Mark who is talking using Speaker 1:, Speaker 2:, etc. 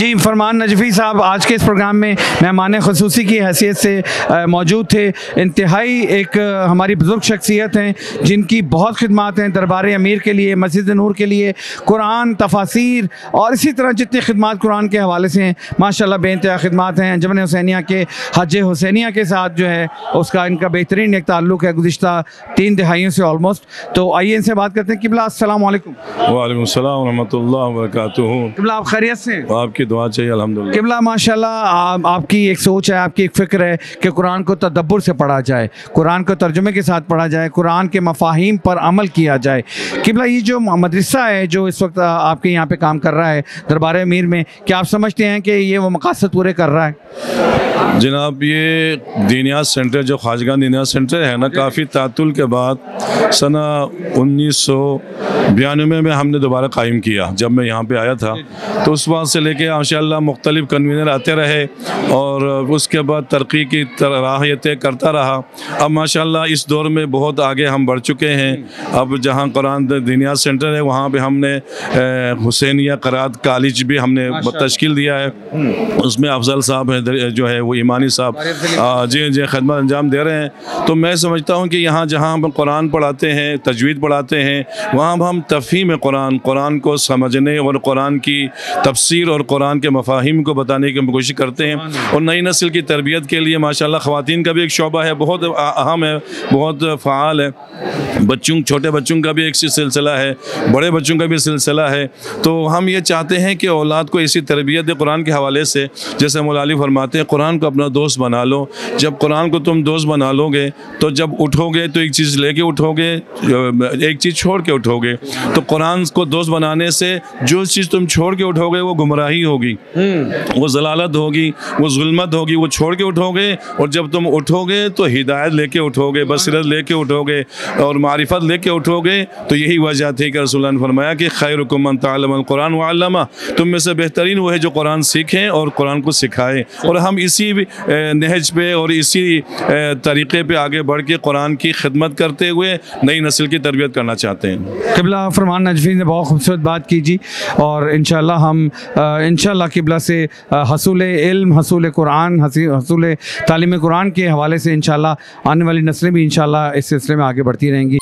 Speaker 1: जी, फरमान नजफ़ी साहब आज के इस प्रोग्राम में मेहमान ख़ुसूसी की हैसियत से मौजूद थे। इंतहाई एक हमारी बुज़ुर्ग शख्सियत हैं जिनकी बहुत खिदमात हैं दरबार अमीर के लिए, मस्जिद नूर के लिए, कुरान, तफासीर और इसी तरह जितनी खिदमात कुरान के हवाले से हैं माशाल्लाह बेइंतहा खिदमात हैं। अंजुमन हुसैनिया के हज हुसैनिया के साथ जो है उसका इनका बेहतरीन एक ताल्लुक़ है गुज़िश्ता 3 दहाइयों से ऑलमोस्ट। तो आइए इनसे बात करते हैं। किबला अस्सलाम वालेकुम।
Speaker 2: वालेकुम सलाम रहमतुल्लाहि व बरकातुहू।
Speaker 1: किबला आप खैरियत से हैं?
Speaker 2: आपकी दुआ चाहिए अल्हम्दुलिल्लाह।
Speaker 1: किबला माशाल्लाह आपकी एक सोच है, आपकी एक फ़िक्र है कि कुरान को तदब्बुर से पढ़ा जाए, कुरान को तर्जुमे के साथ पढ़ा जाए, कुरान के मफाहिम पर अमल किया जाए। किबला ये जो मदरसा है जो इस वक्त आपके यहाँ पे काम कर रहा है दरबार अमीर में, क्या आप समझते हैं कि ये वो मकासद पूरे कर रहा है?
Speaker 2: जनाब, ये दीनियात सेंटर जो ख्वाजगा दीनियात सेंटर है ना, काफ़ी तातुल के बाद सना 1992 में हमने दोबारा कायम किया। जब मैं यहाँ पे आया था तो उस वक्त से लेके माशाअल्लाह मुख्तलिफ कन्वीनर आते रहे और उसके बाद तरक्की की राह तय करता रहा। अब माशाअल्लाह इस दौर में बहुत आगे हम बढ़ चुके हैं। अब जहाँ कुरान दीनियात सेंटर है वहाँ पे हमने हुसैनिया क़रात कॉलेज भी हमने तश्कील दिया है। उसमें अफजल साहब है जो है वो ईमानी साहब जी खदमत अंजाम दे रहे हैं। तो मैं समझता हूँ कि यहाँ जहाँ हम कुरान पढ़ाते हैं, तजवीद पढ़ाते हैं, वहाँ हम तफ़हीम कुरान, कुरान को समझने और कुरान की तफसीर और कुरान के मफाहिम को बताने की कोशिश करते हैं। और नई नस्ल की तरबियत के लिए माशाअल्लाह ख़वातीन का भी एक शोबा है, बहुत अहम है, बहुत फ़ाल है। बच्चों, छोटे बच्चों का भी एक सिलसिला है, बड़े बच्चों का भी सिलसिला है। तो हम ये चाहते हैं कि औलाद को इसी तरबियत कुरान के हवाले से, जैसे मौला अली फरमाते हैं, कुरान को अपना दोस्त बना लो। जब कुरान को तुम दोस्त बना लोगे तो जब उठोगे तो एक चीज़ लेके उठोगे, एक चीज़ छोड़ के उठोगे। तो कुरान को दोस्त बनाने से जो चीज़ तुम छोड़ के उठोगे वो गुमराही होगी, वो जलालत होगी, वो जुल्मत होगी। वो छोड़ के उठोगे और जब तुम उठोगे तो हिदायत लेके उठोगे, बसीरत लेके उठोगे और मारिफत लेके उठोगे। तो यही वजह थी कि रसूलुल्लाह ने फरमाया कि खैरुकुम मन तअल्लमल कुरान व अल्लमा, तुम में से बेहतरीन वो है जो कुरान सीखें और कुरान को सिखाए। और हम इसी नहज पे और इसी तरीक़े पे आगे बढ़ के कुरान की खिदमत करते हुए नई नस्ल की तरबियत करना चाहते हैं।
Speaker 1: किबला फरमान नजफ़ी ने बहुत खूबसूरत बात की जी। और इंशाअल्लाह हम इंशाअल्लाह किबला से हसूल इल्म, हसूल कुरान, हसूल तालीम कुरान के हवाले से इंशाअल्लाह आने वाली नस्लें भी इंशाअल्लाह इस सिलसिले में आगे बढ़ती रहेंगी।